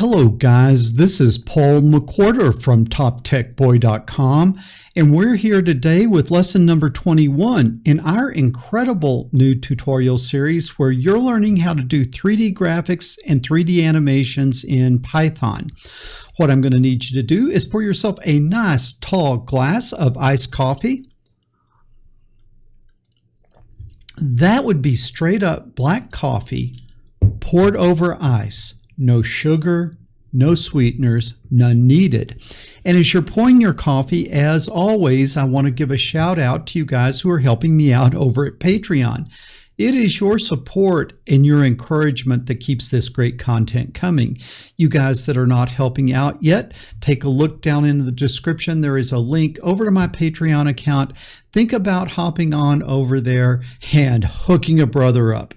Hello guys, this is Paul McWhorter from TopTechBoy.com, and we're here today with lesson number 21 in our incredible new tutorial series where you're learning how to do 3D graphics and 3D animations in Python. What I'm going to need you to do is pour yourself a nice tall glass of iced coffee. That would be straight up black coffee poured over ice. No sugar, no sweeteners, none needed. And as you're pouring your coffee, as always, I want to give a shout out to you guys who are helping me out over at Patreon. It is your support and your encouragement that keeps this great content coming. You guys that are not helping out yet, take a look down in the description. There is a link over to my Patreon account. Think about hopping on over there and hooking a brother up.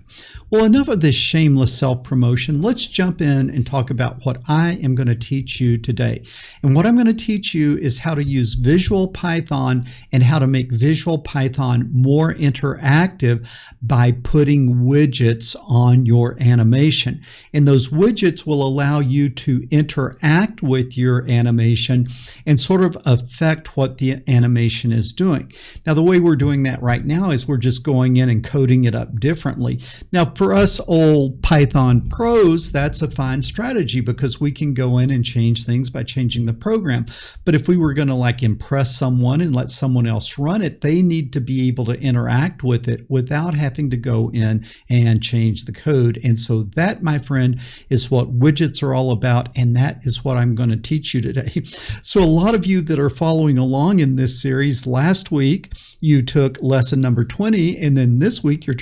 Well, enough of this shameless self-promotion. Let's jump in and talk about what I am going to teach you today. And what I'm going to teach you is how to use Visual Python and how to make Visual Python more interactive by putting widgets on your animation. And those widgets will allow you to interact with your animation and sort of affect what the animation is doing. Now, the way we're doing that right now is we're just going in and coding it up differently. Now, for us old Python pros, that's a fine strategy because we can go in and change things by changing the program. But if we were going to like impress someone and let someone else run it, they need to be able to interact with it without having to go in and change the code. And so that, my friend, is what widgets are all about. And that is what I'm going to teach you today. So a lot of you that are following along in this series, last week, you took lesson number 20, and then this week you're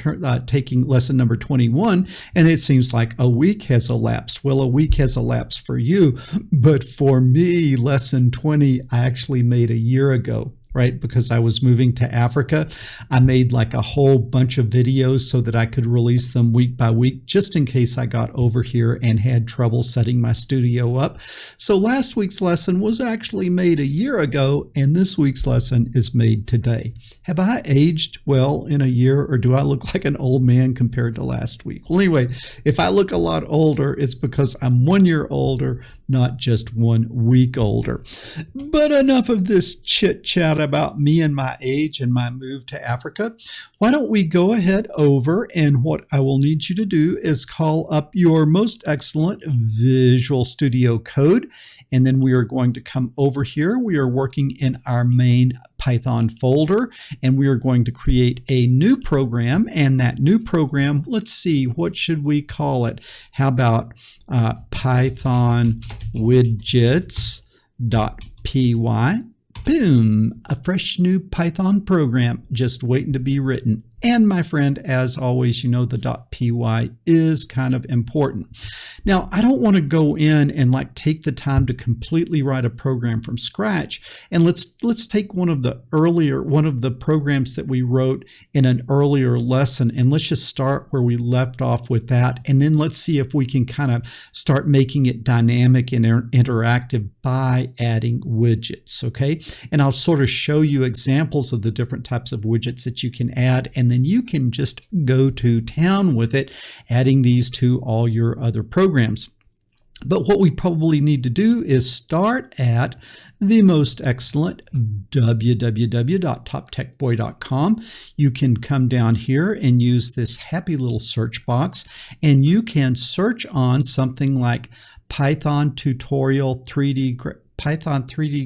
taking lesson number 21, and it seems like a week has elapsed. Well, a week has elapsed for you, but for me, lesson 20 I actually made a year ago. Right? Because I was moving to Africa. I made like a whole bunch of videos so that I could release them week by week, just in case I got over here and had trouble setting my studio up. So last week's lesson was actually made a year ago, and this week's lesson is made today. Have I aged well in a year, or do I look like an old man compared to last week? Well, anyway, if I look a lot older, it's because I'm 1 year older, not just 1 week older. But enough of this chit chat about me and my age and my move to Africa. Why don't we go ahead over, and what I will need you to do is call up your most excellent Visual Studio Code, and then we are going to come over here. We are working in our main Python folder, and we are going to create a new program, and that new program, let's see, what should we call it? How about Python widgets.py? Boom, a fresh new Python program just waiting to be written. And my friend, as always, you know the .py is kind of important. Now, I don't want to go in and like take the time to completely write a program from scratch. And let's take one of the programs that we wrote in an earlier lesson, and let's just start where we left off with that. And then let's see if we can kind of start making it dynamic and interactive by adding widgets, okay? And I'll sort of show you examples of the different types of widgets that you can add, and then you can just go to town with it, adding these to all your other programs. But what we probably need to do is start at the most excellent www.toptechboy.com. You can come down here and use this happy little search box, and you can search on something like Python 3D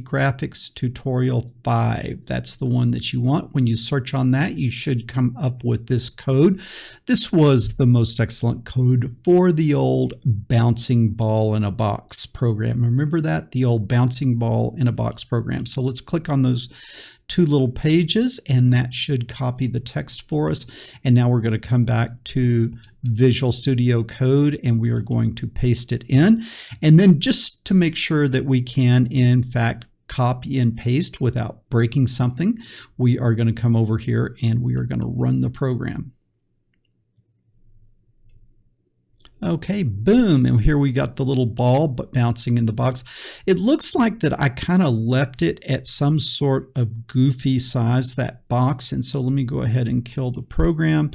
Graphics Tutorial 5. That's the one that you want. When you search on that, you should come up with this code. This was the most excellent code for the old bouncing ball in a box program. Remember that? The old bouncing ball in a box program. So let's click on those two little pages, and that should copy the text for us. And now we're going to come back to Visual Studio Code, and we are going to paste it in. And then just to make sure that we can, in fact, copy and paste without breaking something, we are going to come over here and we are going to run the program. Okay, boom, and here we got the little ball bouncing in the box. It looks like that I kind of left it at some sort of goofy size, that box, and so let me go ahead and kill the program,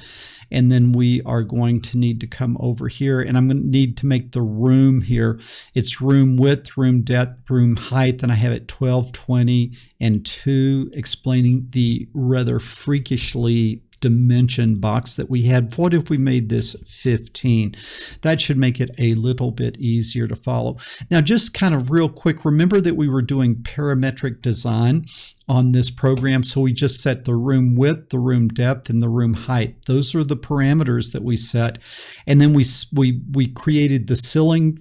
and then we are going to need to come over here, and I'm going to need to make the room here. It's room width, room depth, room height, and I have it 12, 20, and 2, explaining the rather freakishly dimension box that we had. What if we made this 15? That should make it a little bit easier to follow. Now, just kind of real quick, remember that we were doing parametric design on this program, so we just set the room width, the room depth, and the room height. Those are the parameters that we set, and then we created the ceiling,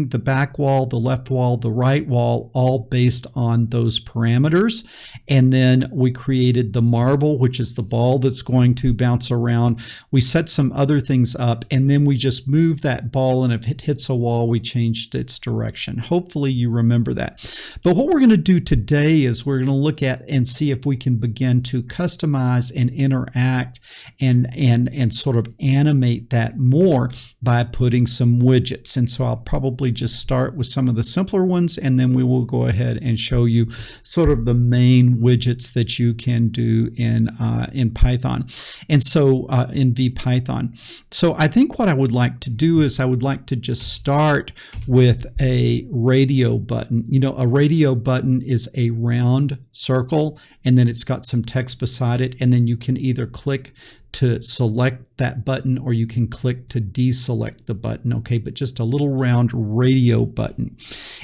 the back wall, the left wall, the right wall, all based on those parameters. And then we created the marble, which is the ball that's going to bounce around. We set some other things up, and then we just moved that ball, and if it hits a wall, we changed its direction. Hopefully you remember that. But what we're going to do today is we're going to look at and see if we can begin to customize and interact and sort of animate that more by putting some widgets. And so I'll probably just start with some of the simpler ones, and then we will go ahead and show you sort of the main widgets that you can do in Python, and so in Vpython. So I think what I would like to do is I would like to just start with a radio button. You know, a radio button is a round circle, and then it's got some text beside it, and then you can either click to select that button or you can click to deselect the button, okay? But just a little round radio button.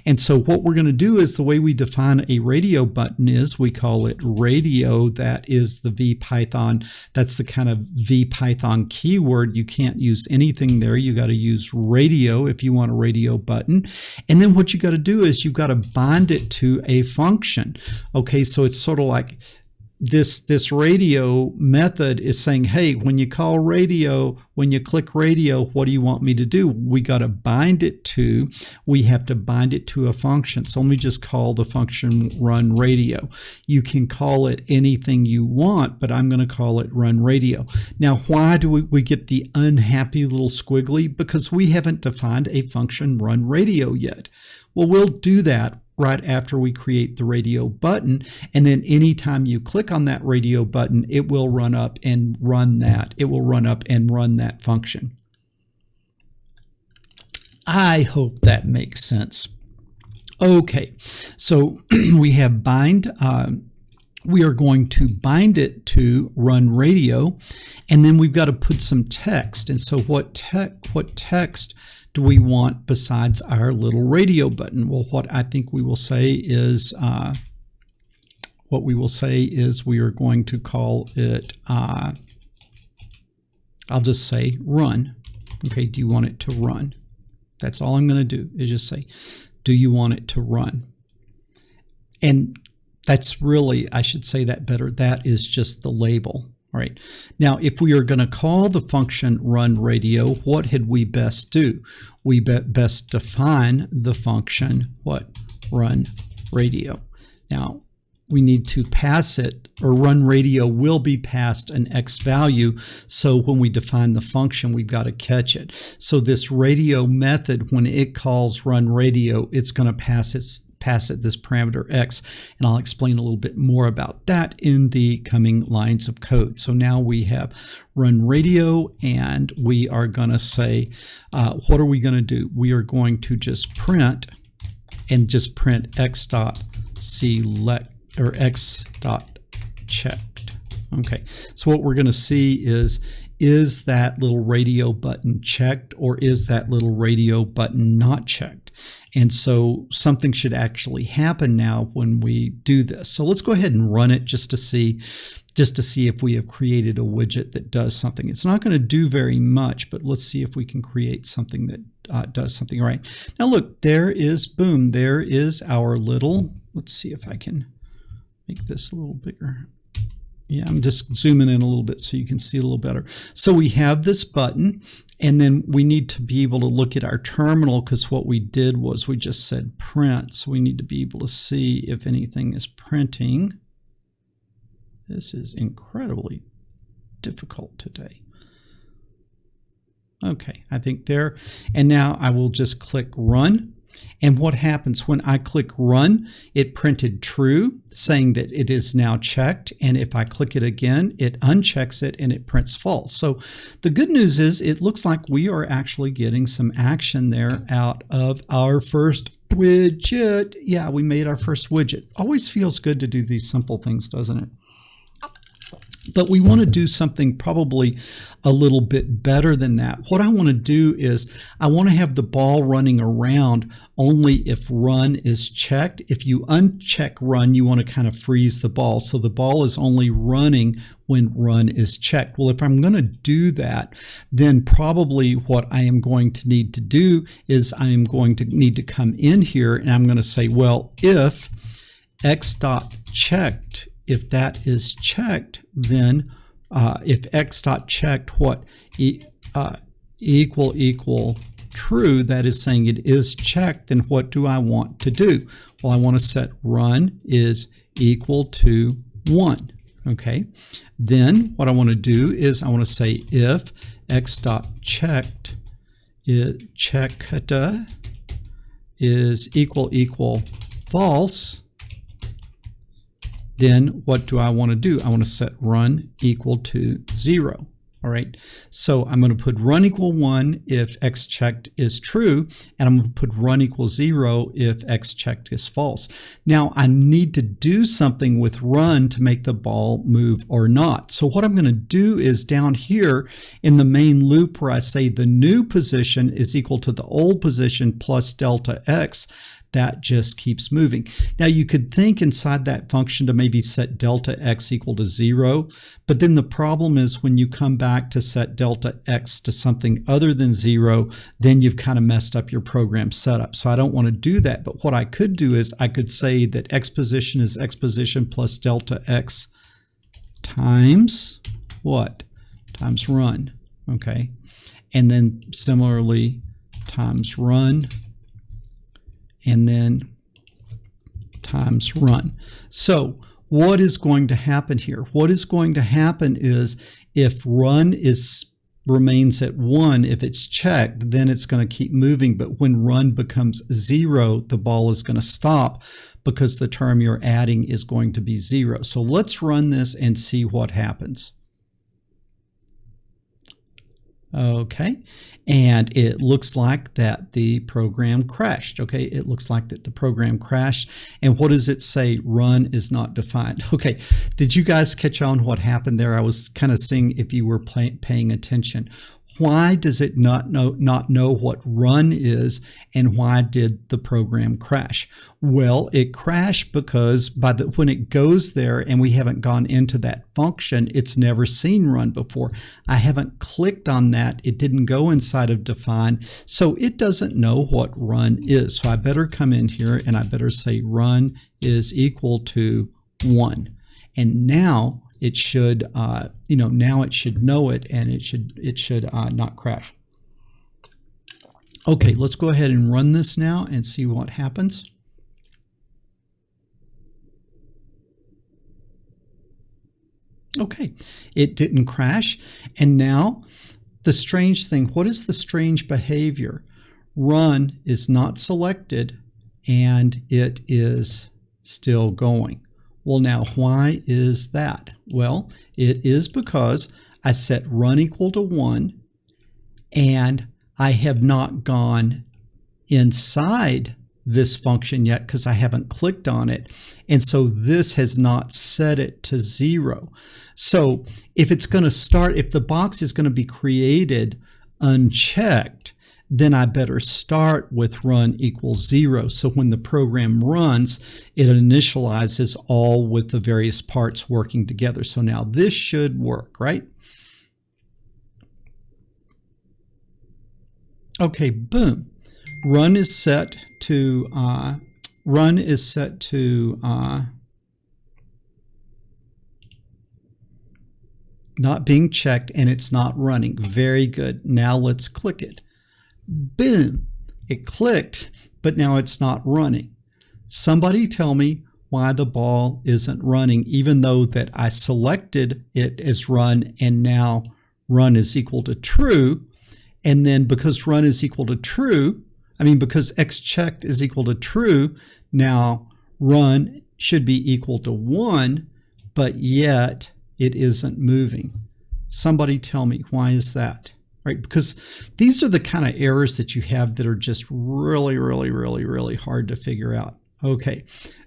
And so what we're going to do is the way we define a radio button is we call it radio. That is the Vpython. That's the kind of Vpython keyword. You can't use anything there. You got to use radio if you want a radio button. And then what you got to do is you've got to bind it to a function. Okay, so it's sort of like this radio method is saying, hey, when you call radio, when you click radio, what do you want me to do? We got to bind it to, we have to bind it to a function. So let me just call the function run radio. You can call it anything you want, but I'm going to call it run radio. Now, why do we get the unhappy little squiggly? Because we haven't defined a function run radio yet. Well, we'll do that right after we create the radio button, and then anytime you click on that radio button, it will run up and run that. It will run up and run that function. I hope that makes sense. Okay, so we have bind. We are going to bind it to run radio, and then we've got to put some text. And so what text do we want besides our little radio button? Well, what I think we will say is we are going to call it, I'll just say run. Okay, do you want it to run? That's all I'm going to do is just say, do you want it to run? And that's really, I should say that better. That is just the label. All right. Now, if we are going to call the function run radio, what had we best do? We best define the function, what? Run radio. Now, we need to pass it, or run radio will be passed an X value. So when we define the function, we've got to catch it. So this radio method, when it calls run radio, it's going to pass it this parameter X, and I'll explain a little bit more about that in the coming lines of code. So now we have run radio, and we are going to say, what are we going to do? We are going to just print, and just print x dot select, or x dot checked. Okay, so what we're going to see is that little radio button checked, or is that little radio button not checked? And so something should actually happen now when we do this. So let's go ahead and run it just to see if we have created a widget that does something. It's not going to do very much, but let's see if we can create something that does something right. Now look, there is, boom, there is our little, let's see if I can make this a little bigger. Yeah, I'm just zooming in a little bit so you can see a little better. So we have this button, and then we need to be able to look at our terminal, because what we did was we just said print. So we need to be able to see if anything is printing. This is incredibly difficult today. Okay, I think there. And now I will just click run. And what happens when I click run, it printed true, saying that it is now checked. And if I click it again, it unchecks it and it prints false. So the good news is it looks like we are actually getting some action there out of our first widget. Yeah, we made our first widget. Always feels good to do these simple things, doesn't it? But we want to do something probably a little bit better than that. What I want to do is I want to have the ball running around only if run is checked. If you uncheck run, you want to kind of freeze the ball. So the ball is only running when run is checked. Well, if I'm going to do that, then probably what I am going to need to do is I am going to need to come in here and I'm going to say, well, if x.checked, if that is checked, then if x.checked what equal true, that is saying it is checked, then what do I want to do? Well, I want to set run is equal to 1. Okay. Then what I want to do is I want to say if x.checked is equal false, then what do I want to do? I want to set run equal to 0. All right, so I'm going to put run equal 1 if x checked is true, and I'm going to put run equal 0 if x checked is false. Now I need to do something with run to make the ball move or not. So what I'm going to do is down here in the main loop where I say the new position is equal to the old position plus delta x, that just keeps moving. Now you could think inside that function to maybe set delta x equal to 0, but then the problem is when you come back to set delta x to something other than 0, then you've kind of messed up your program setup. So I don't want to do that, but what I could do is I could say that x position is x position plus delta x times what? Times run, okay? And then similarly times run, and then times run. So what is going to happen here? What is going to happen is if run remains at 1, if it's checked, then it's going to keep moving. But when run becomes 0, the ball is going to stop because the term you're adding is going to be 0. So let's run this and see what happens. Okay, and it looks like that the program crashed. Okay, it looks like that the program crashed. And what does it say? Run is not defined. Okay, did you guys catch on what happened there? I was kind of seeing if you were paying attention. Why does it not know what run is, and why did the program crash? Well, it crashed because when it goes there and we haven't gone into that function, it's never seen run before. I haven't clicked on that. It didn't go inside of define, so it doesn't know what run is. So I better come in here and I better say run is equal to 1. And now it should, now it should know it, and it should not crash. Okay, let's go ahead and run this now and see what happens. Okay, it didn't crash. And now the strange thing, what is the strange behavior? Run is not selected and it is still going. Well, now why is that? Well, it is because I set run equal to 1 and I have not gone inside this function yet because I haven't clicked on it. And so this has not set it to 0. So if it's going to start, if the box is going to be created unchecked, then I better start with run equals 0. So when the program runs, it initializes all with the various parts working together. So now this should work, right? Okay, boom. Run is set to not being checked, and it's not running. Very good. Now let's click it. Boom, it clicked, but now it's not running. Somebody tell me why the ball isn't running, even though that I selected it as run and now run is equal to true. And then because run is equal to true, because x checked is equal to true, now run should be equal to 1, but yet it isn't moving. Somebody tell me, why is that? Right? Because these are the kind of errors that you have that are just really, really, really, really hard to figure out. Okay,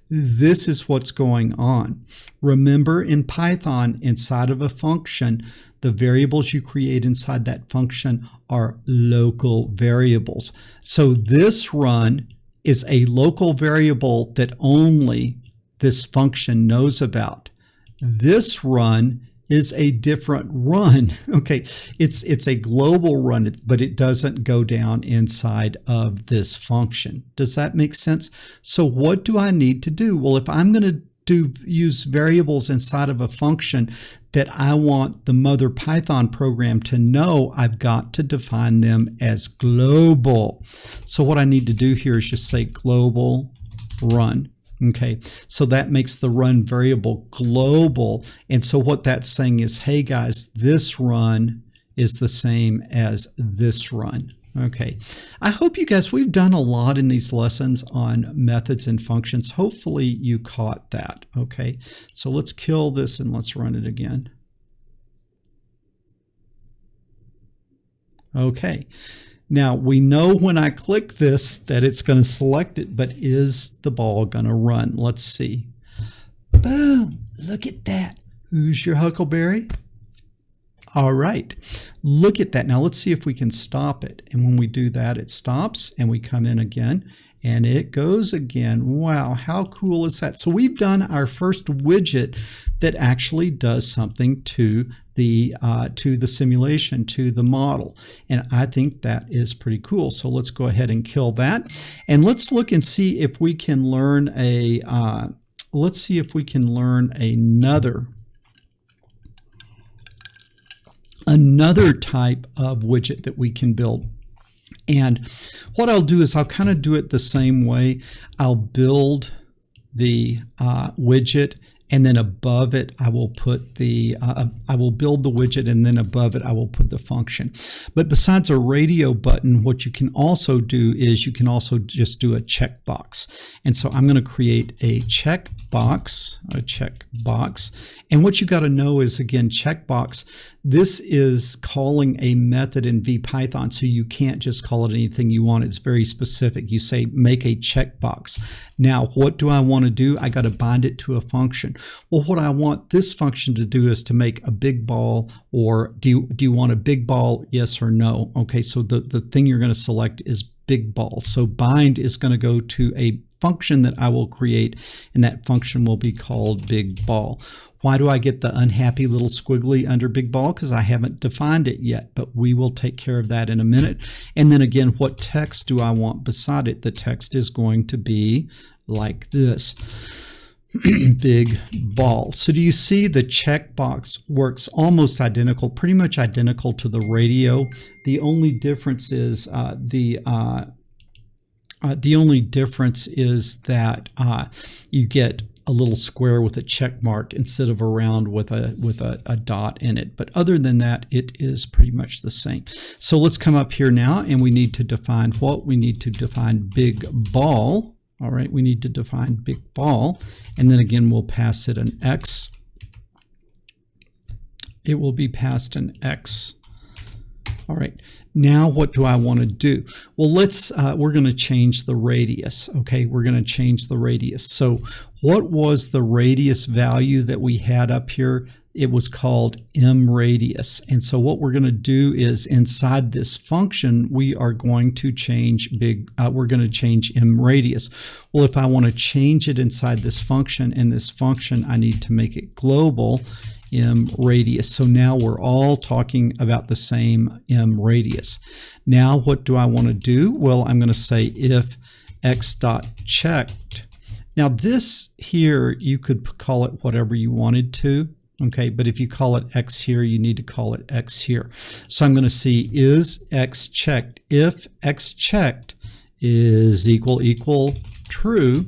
this is what's going on. Remember, in Python, inside of a function, the variables you create inside that function are local variables. So this run is a local variable that only this function knows about. This run is a different run. Okay, it's a global run, but it doesn't go down inside of this function. Does that make sense? So what do I need to do? Well, if I'm going to use variables inside of a function that I want the mother Python program to know, I've got to define them as global. So what I need to do here is just say global run. Okay, so that makes the run variable global. And so what that's saying is, hey guys, this run is the same as this run. Okay, I hope you guys, we've done a lot in these lessons on methods and functions. Hopefully you caught that. Okay, so let's kill this and let's run it again. Okay. Now, we know when I click this that it's going to select it, but is the ball going to run? Let's see. Boom! Look at that. Who's your huckleberry? All right. Look at that. Now, let's see if we can stop it. And when we do that, it stops, and we come in again, and it goes again. Wow, how cool is that? So we've done our first widget that actually does something to the simulation, to the model. And I think that is pretty cool. So let's go ahead and kill that. And let's look and see if we can learn another type of widget that we can build. And what I'll do is I'll kind of do it the same way. I'll build the widget, and then above it I will put the I will build the widget, and then above it I will put the function. But besides a radio button, what you can also do is you can also just do a checkbox. And so I'm going to create a checkbox, and what you got to know is, again, checkbox, this is calling a method in Vpython, so you can't just call it anything you want. It's very specific. You say make a checkbox. Now, what do I want to do? I got to bind it to a function. Well, what I want this function to do is to make a big ball, or do you want a big ball, yes or no? Okay, so the thing you're going to select is big ball. So bind is going to go to a function that I will create, and that function will be called big ball. Why do I get the unhappy little squiggly under big ball? Because I haven't defined it yet, but we will take care of that in a minute. And then again, what text do I want beside it? The text is going to be like this. Big ball. So do you see the checkbox works almost identical, pretty much identical to the radio? The only difference is that you get a little square with a check mark instead of a round with a dot in it. But other than that, it is pretty much the same. So let's come up here now, and we need to define what? We need to define big ball. All right, we need to define big ball, and then again we'll pass it an X. It will be passed an X. All right, now what do I want to do? Well, we're going to change the radius. Okay, we're going to change the radius. So what was the radius value that we had up here? It was called m radius. And so what we're going to do is inside this function, we are going to change m radius. Well, if I want to change it inside this function, I need to make it global m radius. So now we're all talking about the same m radius. Now what do I want to do? Well, I'm going to say if x.checked. Now this here, you could call it whatever you wanted to. Okay, but if you call it X here, you need to call it X here. So I'm going to see is X checked. If X checked is equal true,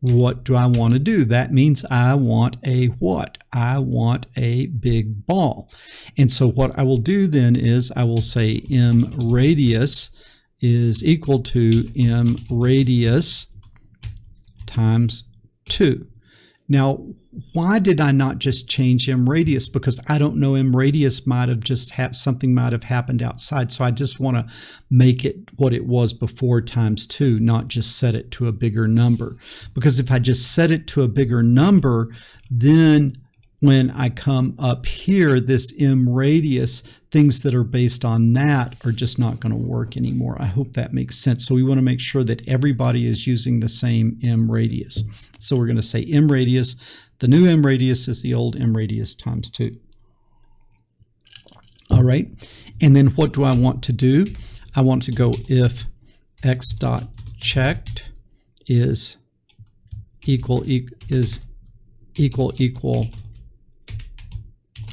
what do I want to do? That means I want a what? I want a big ball. And so what I will do then is I will say M radius is equal to M radius times 2. Now, why did I not just change M radius? Because I don't know, M radius might have just something might have happened outside. So I just want to make it what it was before times 2, not just set it to a bigger number. Because if I just set it to a bigger number, then when I come up here, this M radius, things that are based on that are just not going to work anymore. I hope that makes sense. So we want to make sure that everybody is using the same M radius. So we're going to say M radius. The new M radius is the old M radius times 2. All right. And then what do I want to do? I want to go if x dot checked is equal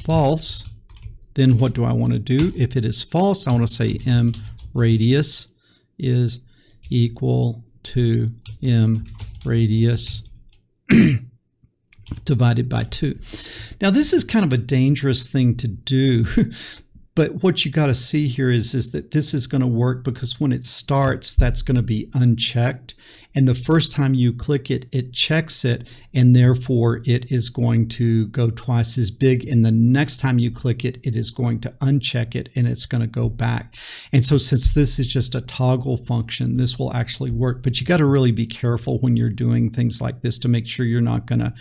false, then what do I want to do? If it is false, I want to say M radius is equal to M radius divided by 2. Now this is kind of a dangerous thing to do, but what you got to see here is that this is going to work because when it starts, that's going to be unchecked. And the first time you click it, it checks it, and therefore it is going to go twice as big. And the next time you click it, it is going to uncheck it, and it's going to go back. And so since this is just a toggle function, this will actually work. But you got to really be careful when you're doing things like this to make sure you're not gonna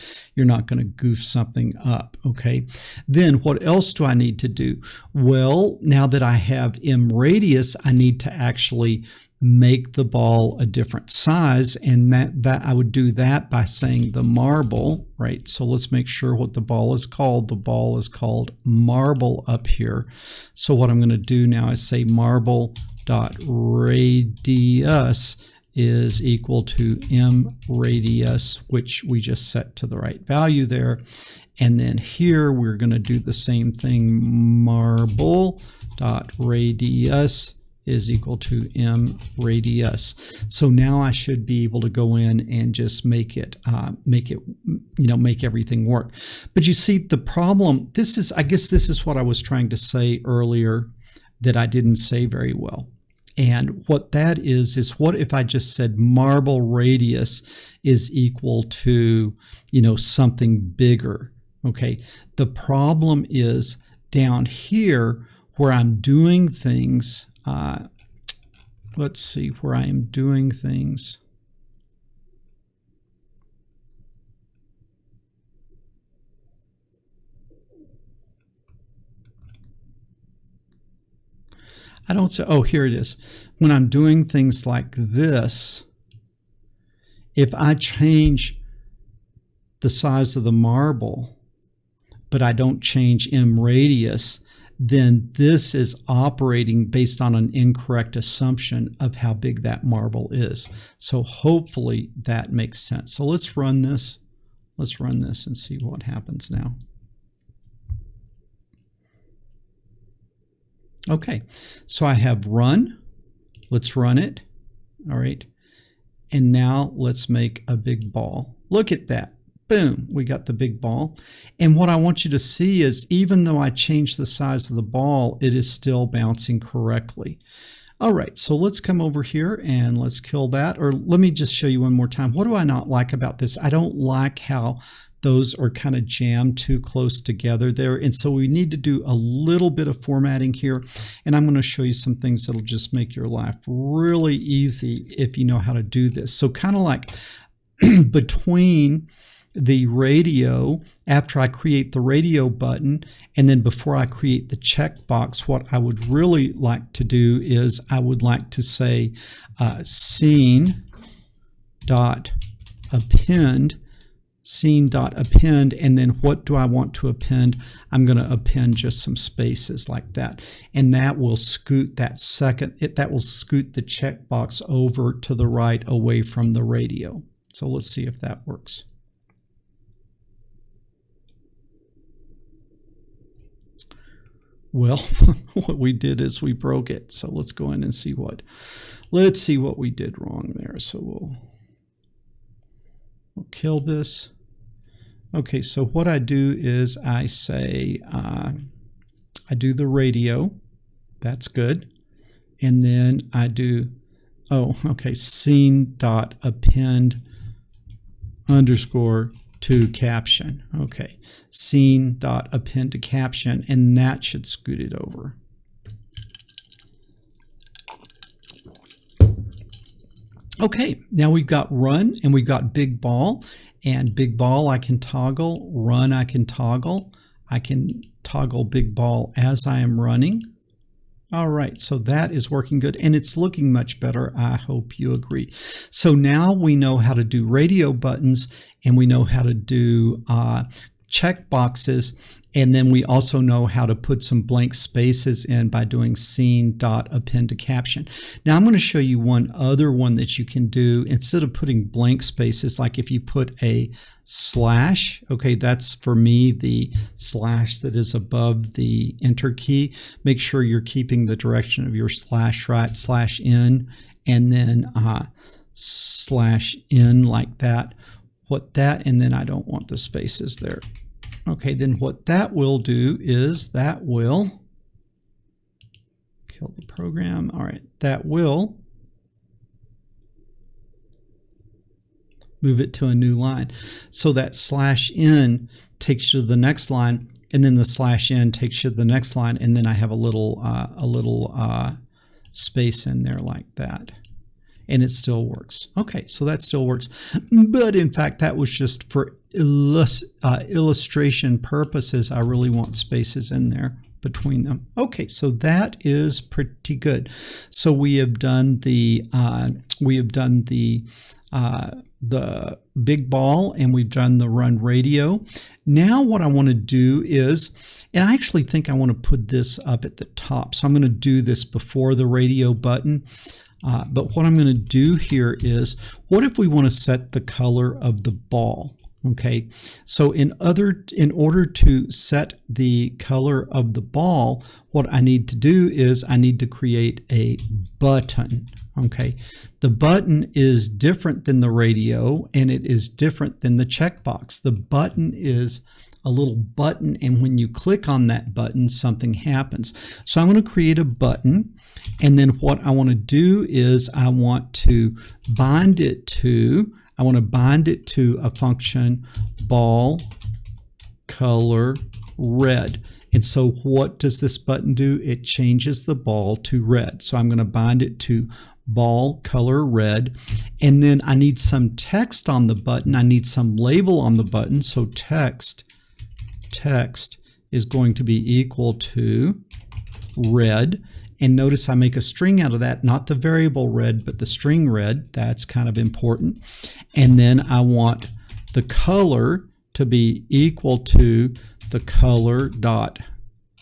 goof something up. Okay. Then what else do I need to do? Well, now that I have M radius, I need to actually make the ball a different size, and that I would do that by saying the marble, right? So let's make sure what the ball is called. The ball is called marble up here. So what I'm going to do now is say marble dot radius is equal to M radius, which we just set to the right value there. And then here we're going to do the same thing. Marble dot radius is equal to M radius. So now I should be able to go in and just make everything work. But you see the problem, I guess this is what I was trying to say earlier that I didn't say very well. And what that is what if I just said marble radius is equal to, something bigger? Okay. The problem is down here where I'm doing things. Let's see where I am doing things. I don't say, oh, here it is. When I'm doing things like this, if I change the size of the marble, but I don't change M radius, then this is operating based on an incorrect assumption of how big that marble is. So hopefully that makes sense. So let's run this. Let's run this and see what happens now. Okay, so I have run. Let's run it. All right. And now let's make a big ball. Look at that. Boom, we got the big ball. And what I want you to see is even though I changed the size of the ball, it is still bouncing correctly. All right, so let's come over here and let's kill that. Or let me just show you one more time. What do I not like about this? I don't like how those are kind of jammed too close together there. And so we need to do a little bit of formatting here. And I'm going to show you some things that'll just make your life really easy if you know how to do this. So kind of like between the radio, after I create the radio button, and then before I create the checkbox, what I would really like to do is I would like to say scene.append, and then what do I want to append? I'm going to append just some spaces like that, and that will scoot that that will scoot the checkbox over to the right away from the radio. So let's see if that works. Well, what we did is we broke it. So let's go in and see what we did wrong there. So We'll kill this. Okay, so what I do is I say, I do the radio. That's good. And then I do, scene.append _ to caption. Okay, scene.append to caption, and that should scoot it over. Okay, now we've got run and we've got big ball. And big ball I can toggle, run I can toggle. I can toggle big ball as I am running. All right, so that is working good and it's looking much better. I hope you agree. So now we know how to do radio buttons and we know how to do check boxes, and then we also know how to put some blank spaces in by doing scene.append to caption. Now I'm going to show you one other one that you can do instead of putting blank spaces. Like if you put a slash, okay, that's for me the slash that is above the enter key. Make sure you're keeping the direction of your slash right, slash in, and then slash in like that. And then I don't want the spaces there. Okay, then what that will do is that will kill the program. All right, that will move it to a new line. So that slash in takes you to the next line, and then the slash in takes you to the next line, and then I have a little space in there like that. And it still works. Okay, so that still works. But in fact, that was just for illustration purposes. I really want spaces in there between them. Okay, so that is pretty good. So we have done the big ball and we've done the run radio. Now what I want to do is, and I actually think I want to put this up at the top. So I'm going to do this before the radio button. But what I'm going to do here is, what if we want to set the color of the ball? Okay, so in order to set the color of the ball, what I need to do is I need to create a button. Okay, the button is different than the radio and it is different than the checkbox. The button is a little button, and when you click on that button, something happens. So I'm going to create a button, and then what I want to do is I want to bind it to a function ball color red. And so what does this button do? It changes the ball to red. So I'm going to bind it to ball color red, and then I need some text on the button. I need some label on the button. So text is going to be equal to red. And notice I make a string out of that, not the variable red, but the string red. That's kind of important. And then I want the color to be equal to the color dot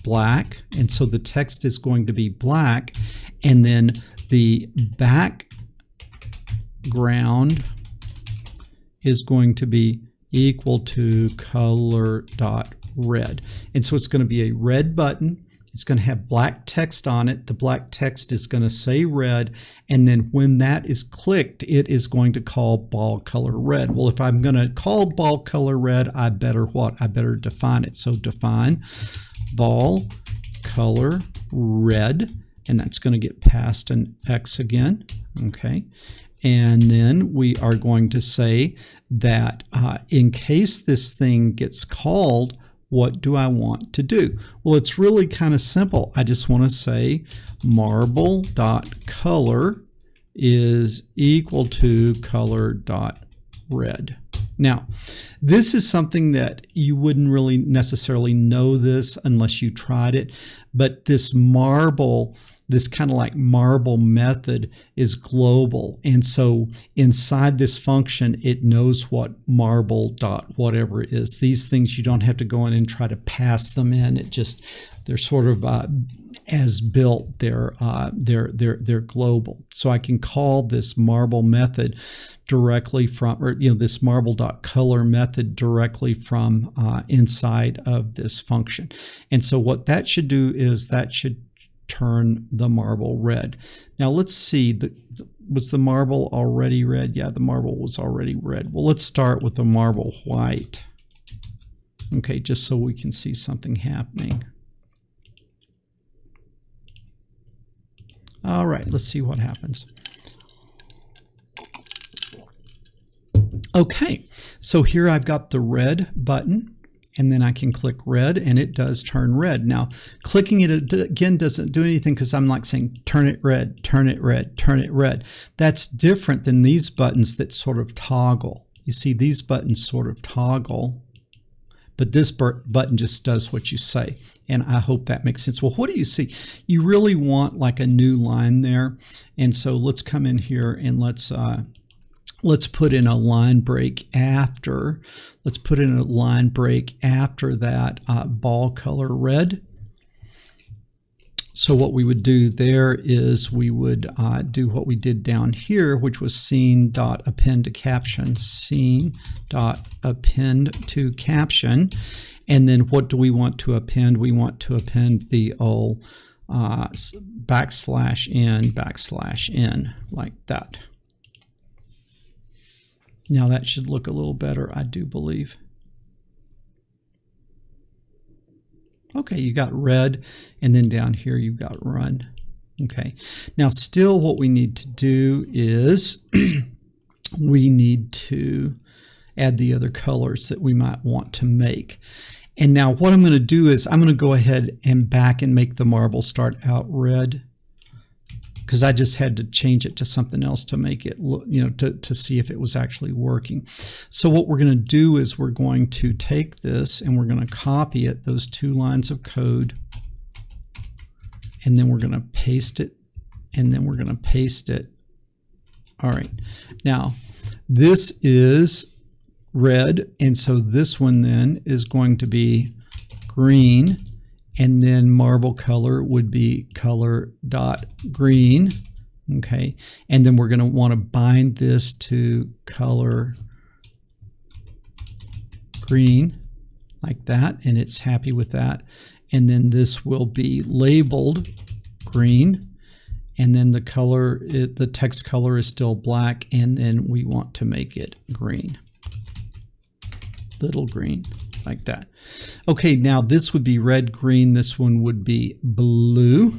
black. And so the text is going to be black. And then the background is going to be equal to color dot red. And so it's going to be a red button. It's going to have black text on it. The black text is going to say red, and then when that is clicked, it is going to call ball color red. Well, if I'm going to call ball color red, I better what? I better define it. So define ball color red, and that's going to get passed an X again. Okay. And then we are going to say that in case this thing gets called, what do I want to do? Well, it's really kind of simple. I just want to say marble.color is equal to color.red. Now, this is something that you wouldn't really necessarily know this unless you tried it, but this marble, this kind of like marble method is global. And so inside this function, it knows what marble dot whatever it is. These things, you don't have to go in and try to pass them in. It just, they're sort of as built, they're global. So I can call this marble method directly from, or this marble.color method directly from inside of this function. And so what that should do is that should turn the marble red. Now let's see, Was the marble already red? Yeah, the marble was already red. Well, let's start with the marble white. Okay, just so we can see something happening. All right, let's see what happens. Okay, so here I've got the red button, and then I can click red, and it does turn red. Now, clicking it again doesn't do anything because I'm like saying, turn it red, turn it red, turn it red. That's different than these buttons that sort of toggle. You see, these buttons sort of toggle, but this button just does what you say. And I hope that makes sense. Well, what do you see? You really want like a new line there. And so let's come in here and let's put in a line break after. Let's put in a line break after that ball color red. So what we would do there is we would do what we did down here, which was scene.append to caption, scene.append to caption. And then what do we want to append? We want to append the old \n like that. Now that should look a little better, I do believe. Okay, you got red, and then down here you've got run. Okay, now still what we need to do is we need to add the other colors that we might want to make. And now what I'm going to do is I'm going to go ahead and back and make the marble start out red, because I just had to change it to something else to make it look, you know, to see if it was actually working. So what we're going to do is we're going to take this and we're going to copy it, those 2 lines of code, and then we're going to paste it, and then we're going to paste it. All right, now this is red, and so this one then is going to be green, and then marble color would be color.green. Okay, and then we're going to want to bind this to color green like that, and it's happy with that. And then this will be labeled green, and then the color, the text color is still black, and then we want to make it green, little green, like that. Okay, now this would be red, green. This one would be blue.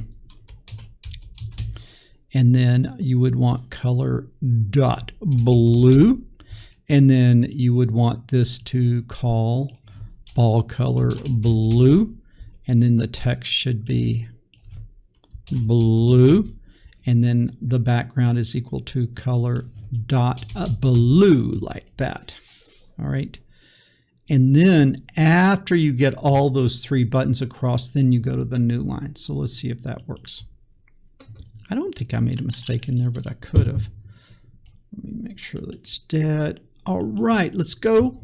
And then you would want color dot blue. And then you would want this to call ball color blue. And then the text should be blue. And then the background is equal to color dot blue, like that. All right. And then after you get all those 3 buttons across, then you go to the new line. So let's see if that works. I don't think I made a mistake in there, but I could have. Let me make sure that's dead. All right, let's go.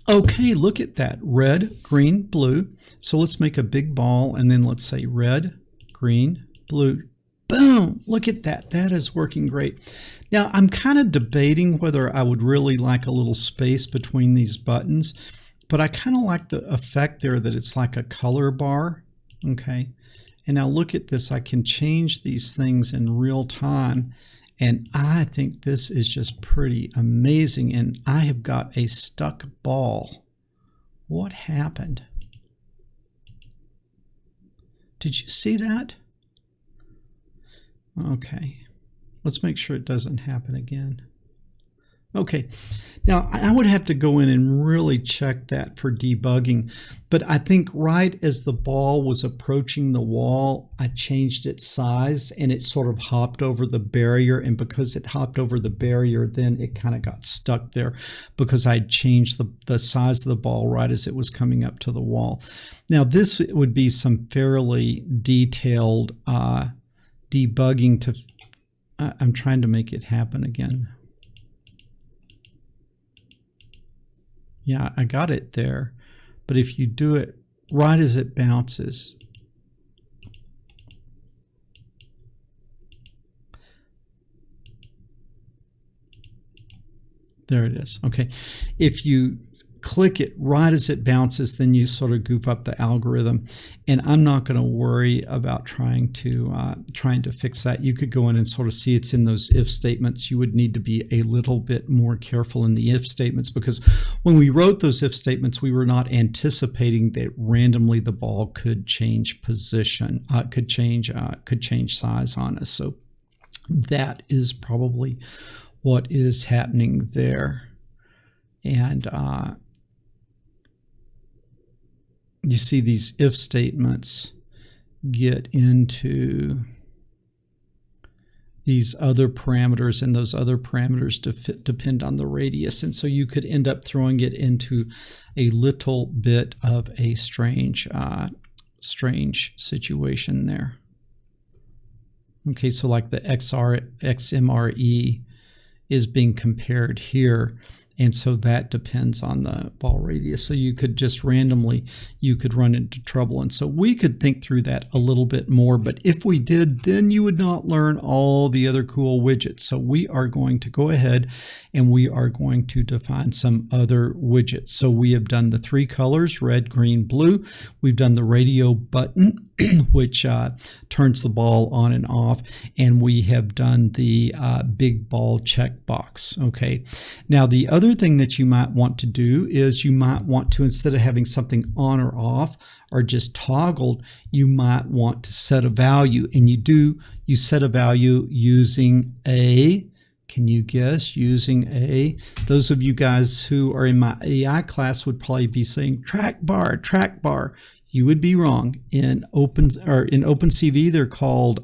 Okay, look at that. Red, green, blue. So let's make a big ball, and then let's say red, green, blue. Boom! Look at that. That is working great. Now, I'm kind of debating whether I would really like a little space between these buttons, but I kind of like the effect there that it's like a color bar. Okay. And now look at this. I can change these things in real time, and I think this is just pretty amazing. And I have got a stuck ball. What happened? Did you see that? Okay, let's make sure it doesn't happen again. Okay, now I would have to go in and really check that for debugging, but I think right as the ball was approaching the wall, I changed its size and it sort of hopped over the barrier, and because it hopped over the barrier, then it kind of got stuck there because I changed the size of the ball right as it was coming up to the wall. Now this would be some fairly detailed debugging to, I'm trying to make it happen again. Yeah, I got it there. But if you do it right as it bounces, there it is. Okay. If you click it right as it bounces, then you sort of goof up the algorithm. And I'm not going to worry about trying to fix that. You could go in and sort of see it's in those if statements. You would need to be a little bit more careful in the if statements, because when we wrote those if statements, we were not anticipating that randomly the ball could change position, could change size on us. So that is probably what is happening there. And you see these if statements get into these other parameters, and those other parameters depend on the radius. And so you could end up throwing it into a little bit of a strange situation there. Okay, so like the XMRE is being compared here, and so that depends on the ball radius. So you could just randomly, you could run into trouble. And so we could think through that a little bit more, but if we did, then you would not learn all the other cool widgets. So we are going to go ahead and we are going to define some other widgets. So we have done the 3 colors, red, green, blue. We've done the radio button, which turns the ball on and off, and we have done the big ball checkbox. Okay, now the other thing that you might want to do is you might want to, instead of having something on or off or just toggled, you might want to set a value, and you set a value using a, can you guess, using a, those of you guys who are in my AI class would probably be saying track bar. You would be wrong. In OpenCV, they're called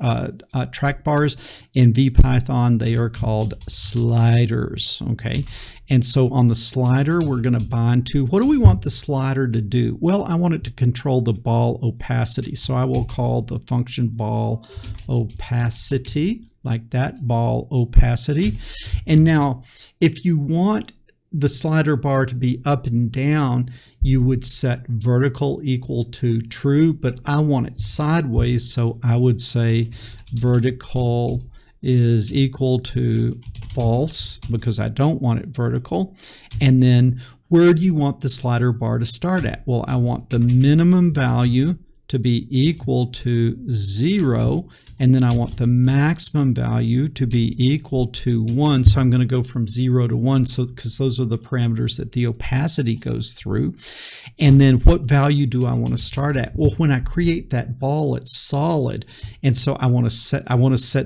track bars. In Vpython, they are called sliders. Okay, and so on the slider, we're going to bind to, what do we want the slider to do? Well, I want it to control the ball opacity. So I will call the function ball opacity, like that, ball opacity. And now, if you want the slider bar to be up and down, you would set vertical equal to true, but I want it sideways, so I would say vertical is equal to false, because I don't want it vertical. And then where do you want the slider bar to start at? Well, I want the minimum value to be equal to 0, and then I want the maximum value to be equal to 1. So I'm going to go from 0 to 1, so because those are the parameters that the opacity goes through. And then what value do I want to start at? Well, when I create that ball, it's solid, and so I want to set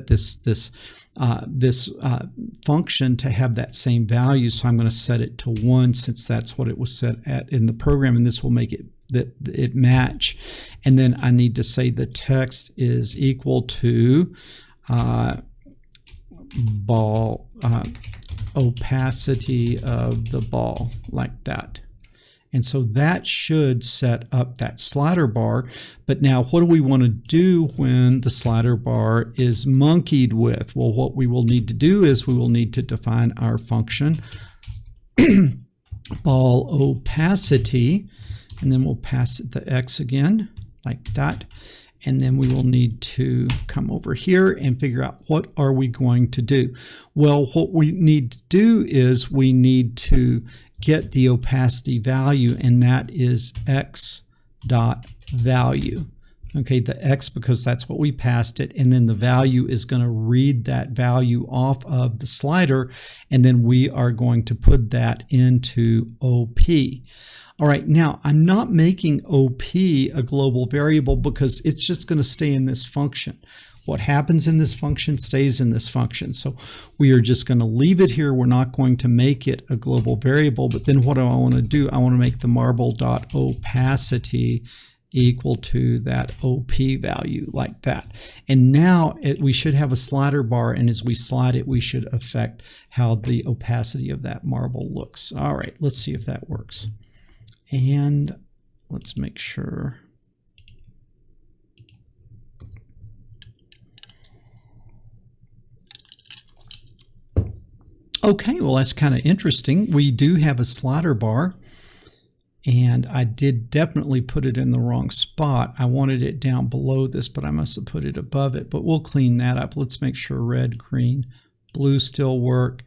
this function to have that same value. So I'm going to set it to 1, since that's what it was set at in the program, and this will make it match. And then I need to say the text is equal to ball opacity of the ball, like that. And so that should set up that slider bar. But now what do we want to do when the slider bar is monkeyed with? Well, what we will need to do is we will need to define our function ball opacity, and then we'll pass it the x again, like that. And then we will need to come over here and figure out what are we going to do. Well, what we need to do is we need to get the opacity value, and that is x dot value. Okay, the x, because that's what we passed it, and then the value is going to read that value off of the slider, and then we are going to put that into OP. All right, now I'm not making OP a global variable because it's just going to stay in this function. What happens in this function stays in this function. So we are just going to leave it here. We're not going to make it a global variable. But then what do I want to do? I want to make the marble.opacity equal to that OP value, like that. And now we should have a slider bar, and as we slide it, we should affect how the opacity of that marble looks. All right, let's see if that works. And let's make sure. Okay, well, that's kind of interesting. We do have a slider bar, and I did definitely put it in the wrong spot. I wanted it down below this, but I must have put it above it. But we'll clean that up. Let's make sure red, green, blue still work.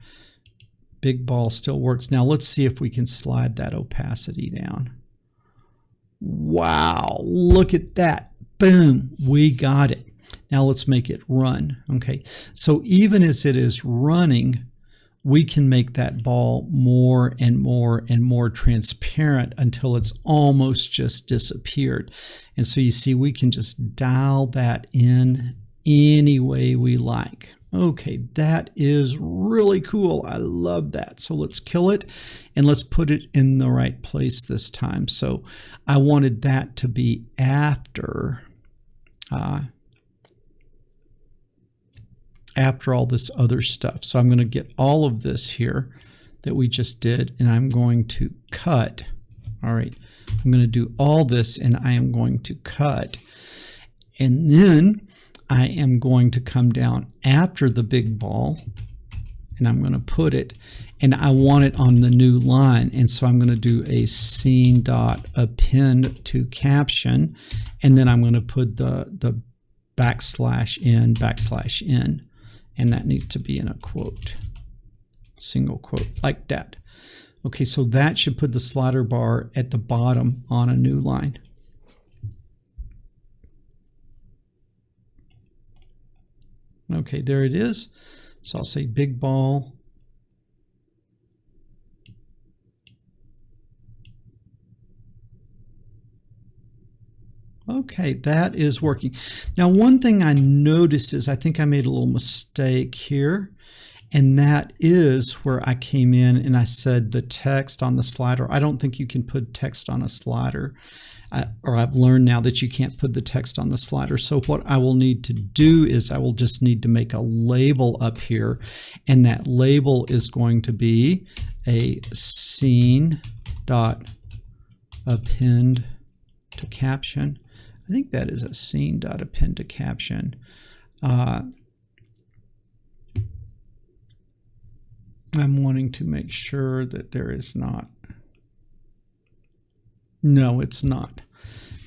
Big ball still works. Now let's see if we can slide that opacity down. Wow, look at that. Boom, we got it. Now let's make it run. Okay, so even as it is running, we can make that ball more and more and more transparent until it's almost just disappeared. And so you see, we can just dial that in any way we like. Okay, that is really cool. I love that. So let's kill it and let's put it in the right place this time. So I wanted that to be after all this other stuff. So I'm going to get all of this here that we just did, and I'm going to cut. All right, I'm going to do all this, and I am going to cut. And then I am going to come down after the big ball, and I'm going to put it, and I want it on the new line. And so I'm going to do a scene.append to caption, and then I'm going to put the \n, and that needs to be in a quote, single quote, like that. Okay, so that should put the slider bar at the bottom on a new line. Okay, there it is. So I'll say big ball. Okay, that is working. Now, one thing I noticed is I think I made a little mistake here, and that is where I came in and I said the text on the slider. I don't think you can put text on a slider, or I've learned now that you can't put the text on the slider. So what I will need to do is I will just need to make a label up here, and that label is going to be a scene.append to caption. I think that is a scene.append to caption. I'm wanting to make sure that there is not. No, it's not.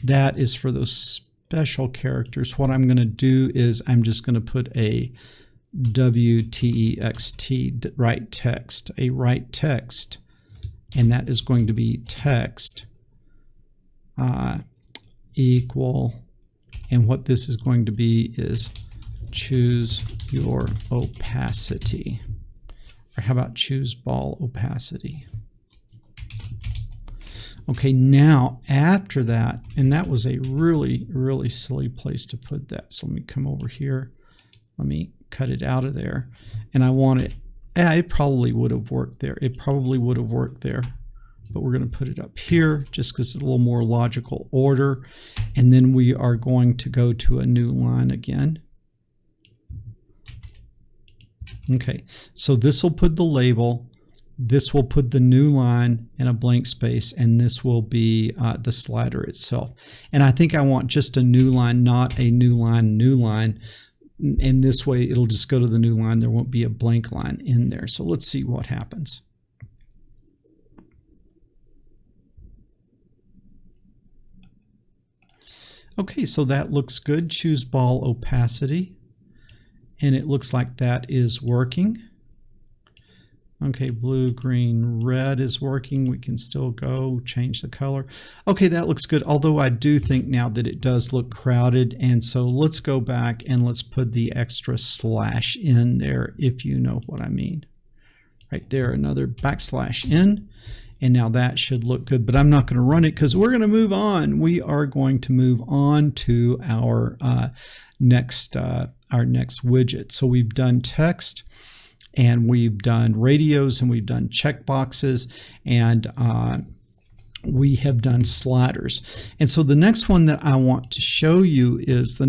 That is for those special characters. What I'm going to do is I'm just going to put a WTEXT, write text, a write text, and that is going to be text equal, and what this is going to be is choose your opacity, or how about choose ball opacity. Okay, now after that, and that was a really, really silly place to put that. So let me come over here. Let me cut it out of there. And I want it, it probably would have worked there. It probably would have worked there. But we're going to put it up here just because it's a little more logical order. And then we are going to go to a new line again. Okay, so this will put the label. This will put the new line in a blank space, and this will be the slider itself. And I think I want just a new line, not a new line. And this way it'll just go to the new line. There won't be a blank line in there. So let's see what happens. Okay, so that looks good. Choose ball opacity. And it looks like that is working. Okay, blue, green, red is working. We can still go change the color. Okay, that looks good. Although I do think now that it does look crowded. And so let's go back and let's put the extra slash in there, if you know what I mean. Right there, another \n. And now that should look good, but I'm not going to run it because we're going to move on. We are going to move on to our next widget. So we've done text, and we've done radios, and we've done checkboxes, and we have done sliders. And so the next one that I want to show you is,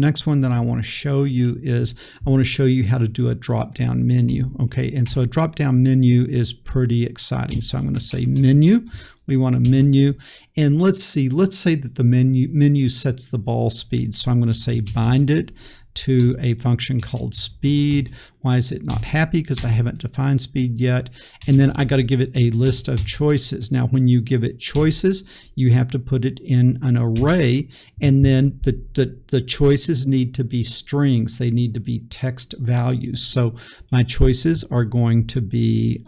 I want to show you how to do a drop-down menu. Okay, and so a drop-down menu is pretty exciting. So I'm going to say menu. We want a menu, and let's say that the menu sets the ball speed. So I'm going to say bind it to a function called speed. Why is it not happy? Because I haven't defined speed yet. And then I got to give it a list of choices. Now, when you give it choices, you have to put it in an array, and then the choices need to be strings. They need to be text values. So my choices are going to be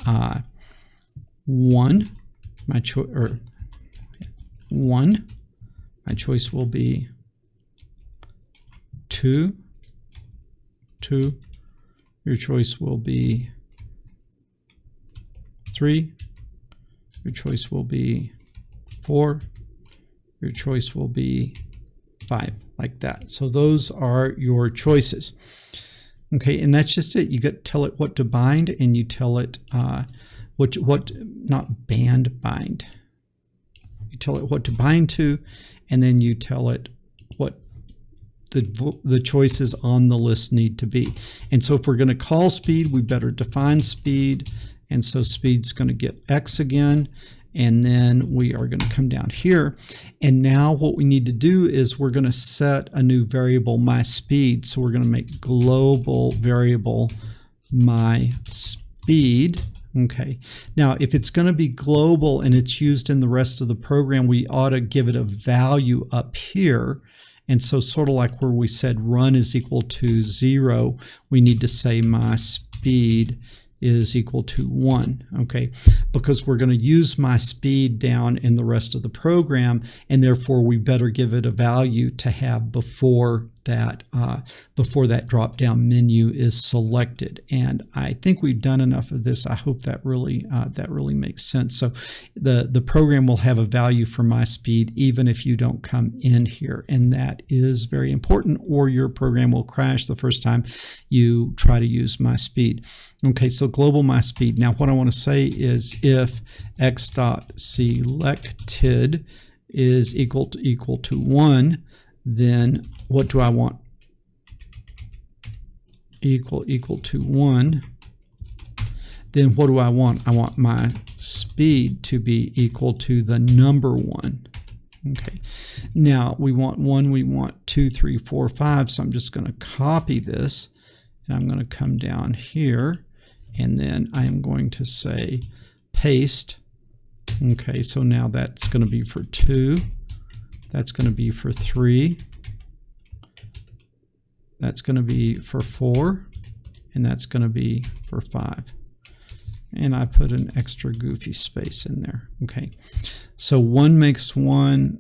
1. My choice will be 2. 2. Your choice will be 3. Your choice will be 4. Your choice will be 5, like that. So those are your choices. Okay, and that's just it. You got to tell it what to bind, and you tell it not bind. You tell it what to bind to, and then you tell it what the choices on the list need to be. And so if we're going to call speed, we better define speed. And so speed's going to get X again. And then we are going to come down here. And now what we need to do is we're going to set a new variable, my speed. So we're going to make global variable my speed. Okay. Now, if it's going to be global and it's used in the rest of the program, we ought to give it a value up here. And so sort of like where we said run is equal to 0, we need to say my speed is equal to 1, okay? Because we're going to use my speed down in the rest of the program, and therefore we better give it a value to have before that drop-down menu is selected. And I think we've done enough of this. I hope that really makes sense. So the program will have a value for my speed even if you don't come in here, and that is very important, or your program will crash the first time you try to use my speed. Okay, so global my speed. Now what I want to say is if x.selected is equal to 1, then what do I want? Equal to 1. Then what do I want? I want my speed to be equal to the number 1. Okay. Now we want 1, we want 2, 3, 4, 5. So I'm just going to copy this, and I'm going to come down here, and then I am going to say paste. Okay, so now that's going to be for 2. That's going to be for 3. That's going to be for 4. And that's going to be for 5. And I put an extra goofy space in there. Okay, so 1 makes 1.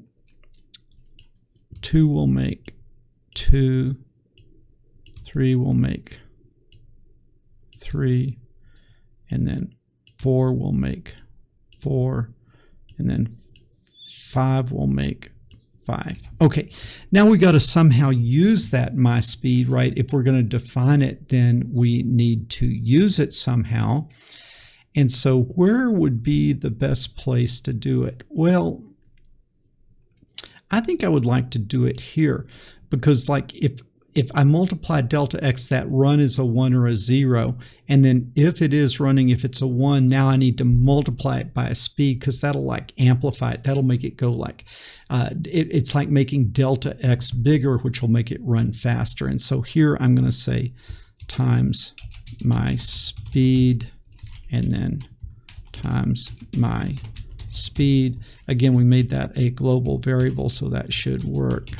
2 will make 2. 3 will make 3. And then 4 will make 4. And then 5 will make 5. Okay, now we got to somehow use that my speed, right? If we're going to define it, then we need to use it somehow. And so where would be the best place to do it? Well, I think I would like to do it here, because like if I multiply delta x, that run is a 1 or a 0, and then if it is running, if it's a 1, now I need to multiply it by a speed, because that'll like amplify it. That'll make it go like, it's like making delta x bigger, which will make it run faster. And so here I'm going to say times my speed, and then times my speed. Again, we made that a global variable, so that should work.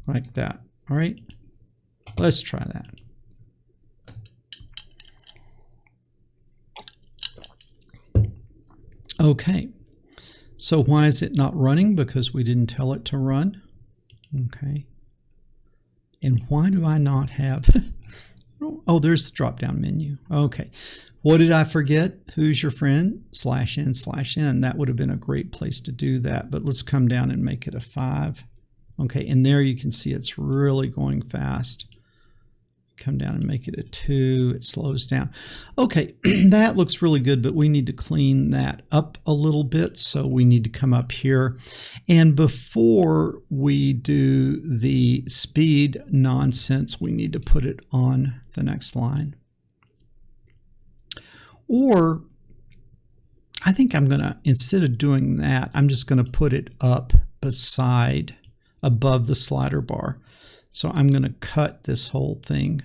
Like that. All right, let's try that. Okay, so why is it not running? Because we didn't tell it to run. Okay, and why do I not have oh, there's the drop down menu. Okay, what did I forget? Who's your friend? /n/n. That would have been a great place to do that, but let's come down and make it a 5. Okay, and there you can see it's really going fast. Come down and make it a 2, it slows down. Okay, that looks really good, but we need to clean that up a little bit. So we need to come up here. And before we do the speed nonsense, we need to put it on the next line. Or I think I'm going to, instead of doing that, I'm just going to put it up above the slider bar. So I'm going to cut this whole thing,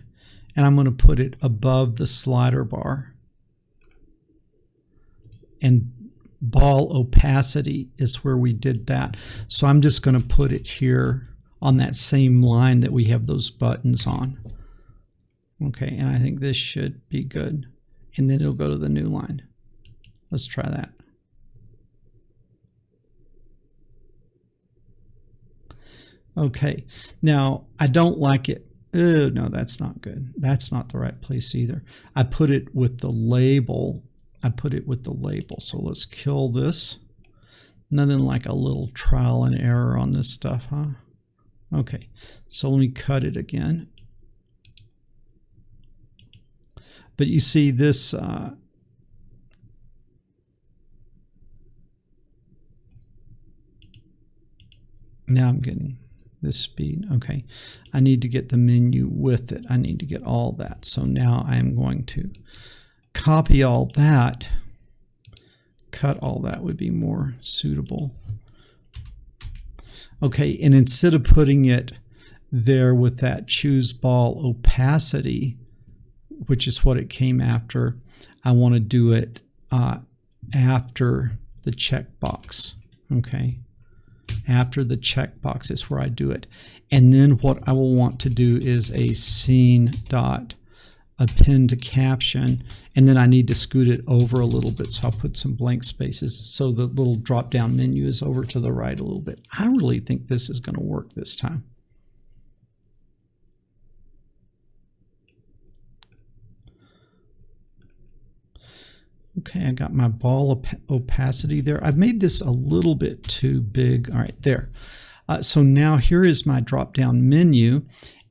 and I'm going to put it above the slider bar. And ball opacity is where we did that. So I'm just going to put it here on that same line that we have those buttons on. Okay, and I think this should be good. and then it'll go to the new line. Let's try that. Okay, now I don't like it. Oh, no, that's not good. That's not the right place either. I put it with the label. So let's kill this. Nothing like a little trial and error on this stuff, huh? Okay, so let me cut it again. But you see this, now I'm getting this speed. Okay, I need to get the menu with it. I need to get all that. So now I am going to copy all that. Cut all that would be more suitable. Okay, and instead of putting it there with that choose ball opacity, which is what it came after, I want to do it after the checkbox. Okay, after the checkbox is where I do it. And then what I will want to do is a scene dot append to caption, and then I need to scoot it over a little bit, so I'll put some blank spaces so the little drop down menu is over to the right a little bit. I really think this is going to work this time. Okay, I got my ball opacity there. I've made this a little bit too big. All right, there. So now here is my drop down menu.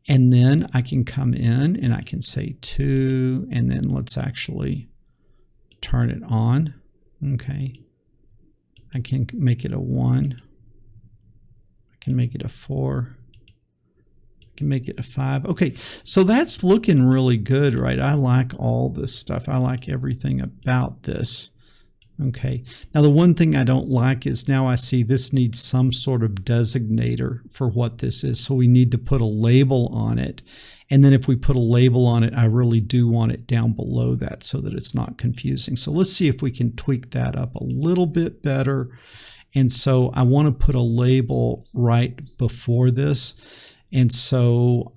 And then I can come in and I can say 2, and then let's actually turn it on. Okay. I can make it a 1. I can make it a 4. I can make it a 5. Okay, so that's looking really good, right? I like all this stuff. I like everything about this. Okay, now the one thing I don't like is now I see this needs some sort of designator for what this is. So we need to put a label on it. And then if we put a label on it, I really do want it down below that so that it's not confusing. So let's see if we can tweak that up a little bit better. And so I want to put a label right before this. And so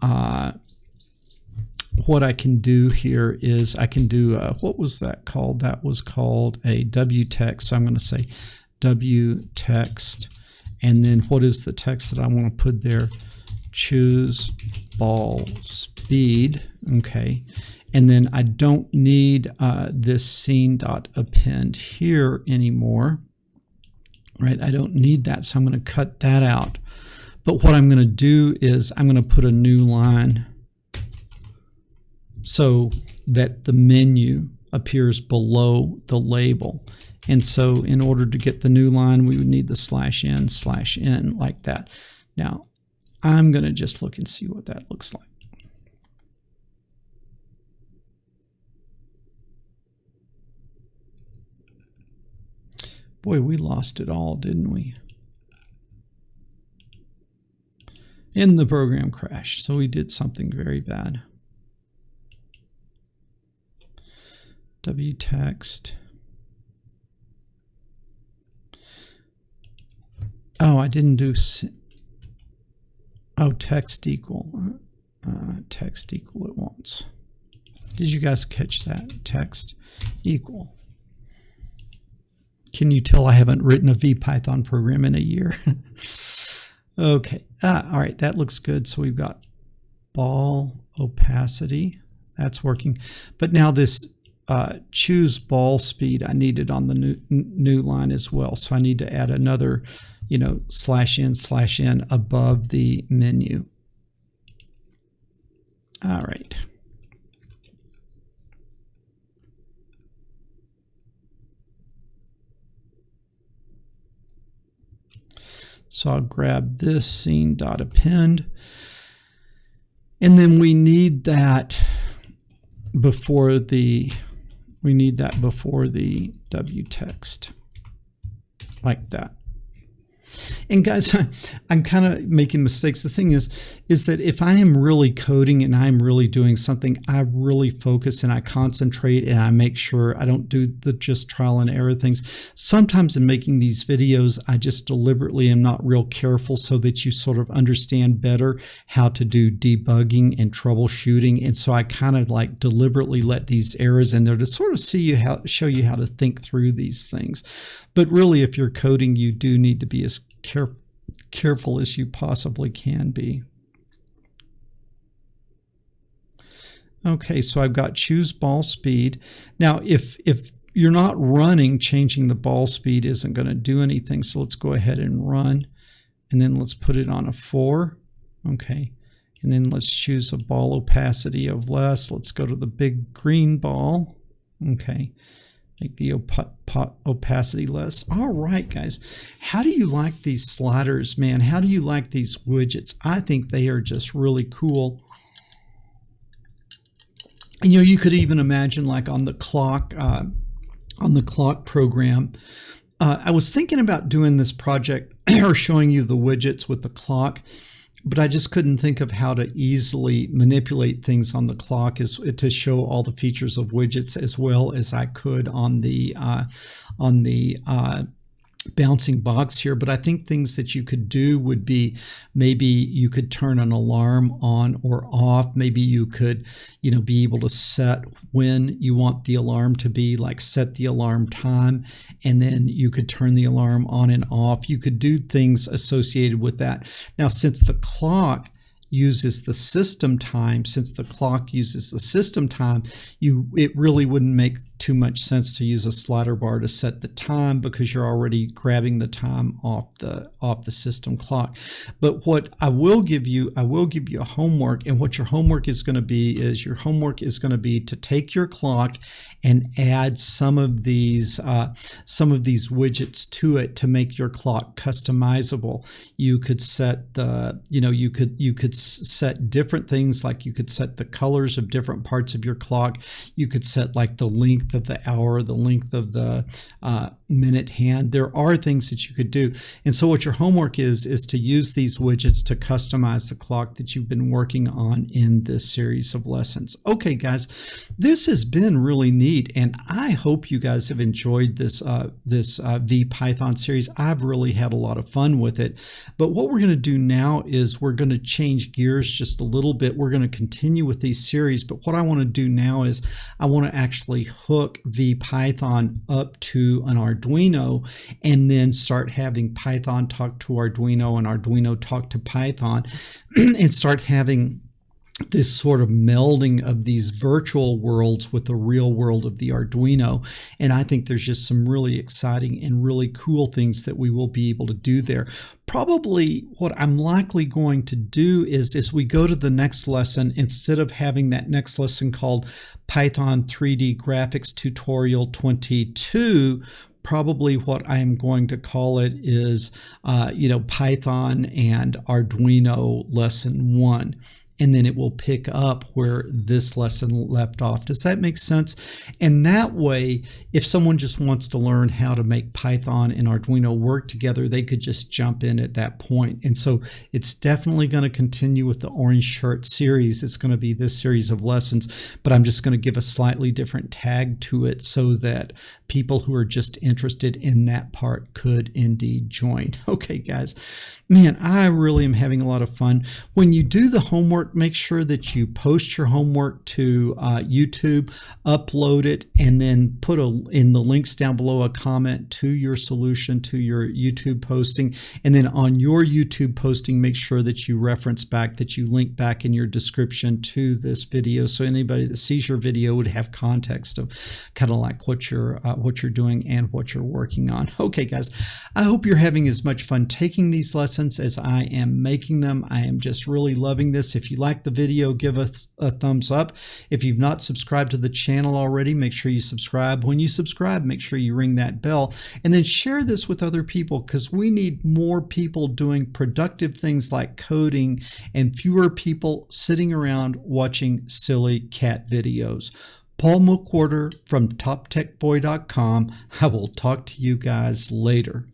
what I can do here is I can do, what was that called? That was called a W text. So I'm going to say W text. And then what is the text that I want to put there? Choose ball speed. Okay. And then I don't need this scene.append here anymore. Right? I don't need that. So I'm going to cut that out. But what I'm going to do is I'm going to put a new line so that the menu appears below the label. And so in order to get the new line, we would need the /n like that. Now, I'm going to just look and see what that looks like. Boy, we lost it all, didn't we? And the program crashed, so we did something very bad. W text. Oh, I didn't do. Oh, text equal. Text equal at once. Did you guys catch that? Text equal. Can you tell I haven't written a Vpython program in a year? Okay. All right. That looks good. So we've got ball opacity. That's working. But now this choose ball speed, I need it on the new line as well. So I need to add another, /n above the menu. All right. So I'll grab this scene.append, and then we need that before the W text, like that. And guys, I'm kind of making mistakes. The thing is that if I am really coding and I'm really doing something, I really focus and I concentrate and I make sure I don't do the just trial and error things. Sometimes in making these videos, I just deliberately am not real careful so that you sort of understand better how to do debugging and troubleshooting. And so I kind of like deliberately let these errors in there to sort of show you how to think through these things. But really, if you're coding, you do need to be as careful as you possibly can be. Okay, so I've got choose ball speed. Now, if you're not running, changing the ball speed isn't going to do anything. So let's go ahead and run. And then let's put it on a 4. Okay. And then let's choose a ball opacity of less. Let's go to the big green ball. Okay. Make the opacity less. All right, guys. How do you like these sliders, man? How do you like these widgets? I think they are just really cool. And, you know, you could even imagine like on the clock program. I was thinking about doing this project or showing you the widgets with the clock, but I just couldn't think of how to easily manipulate things on the clock to show all the features of widgets as well as I could on the bouncing box here. But I think things that you could do would be, maybe you could turn an alarm on or off. Maybe you could, you know, be able to set when you want the alarm to be, like set the alarm time, and then you could turn the alarm on and off. You could do things associated with that. Now, since the clock uses the system time, it really wouldn't make too much sense to use a slider bar to set the time, because you're already grabbing the time off the system clock. But what I will give you a homework, and what your homework is going to be to take your clock and add some of these widgets to it to make your clock customizable. You could set you could set different things, like you could set the colors of different parts of your clock. You could set like the length of the hour, the length of the minute hand. There are things that you could do. And so what your homework is to use these widgets to customize the clock that you've been working on in this series of lessons. Okay, guys, this has been really neat, and I hope you guys have enjoyed this Vpython series. I've really had a lot of fun with it. But what we're going to do now is we're going to change gears just a little bit. We're going to continue with these series, but what I want to do now is I want to actually hook Vpython up to an Arduino and then start having Python talk to Arduino and Arduino talk to Python and start having this sort of melding of these virtual worlds with the real world of the Arduino. And I think there's just some really exciting and really cool things that we will be able to do there. Probably what I'm likely going to do is, as we go to the next lesson, instead of having that next lesson called Python 3D Graphics Tutorial 22, probably what I'm going to call it is, Python and Arduino lesson 1. And then it will pick up where this lesson left off. Does that make sense? And that way, if someone just wants to learn how to make Python and Arduino work together, they could just jump in at that point. And so it's definitely going to continue with the Orange Shirt series. It's going to be this series of lessons, but I'm just going to give a slightly different tag to it so that people who are just interested in that part could indeed join. Okay, guys, man, I really am having a lot of fun. When you do the homework, make sure that you post your homework to YouTube, upload it, and then put in the links down below a comment to your solution to your YouTube posting. And then on your YouTube posting, make sure that you reference back, that you link back in your description to this video, so anybody that sees your video would have context of kind of like what you're doing and what you're working on. Okay, guys, I hope you're having as much fun taking these lessons as I am making them. I am just really loving this. If you like the video, give us a thumbs up. If you've not subscribed to the channel already, make sure you subscribe. When you subscribe, make sure you ring that bell, and then share this with other people, because we need more people doing productive things like coding and fewer people sitting around watching silly cat videos. Paul McWhorter from TopTechBoy.com. I will talk to you guys later.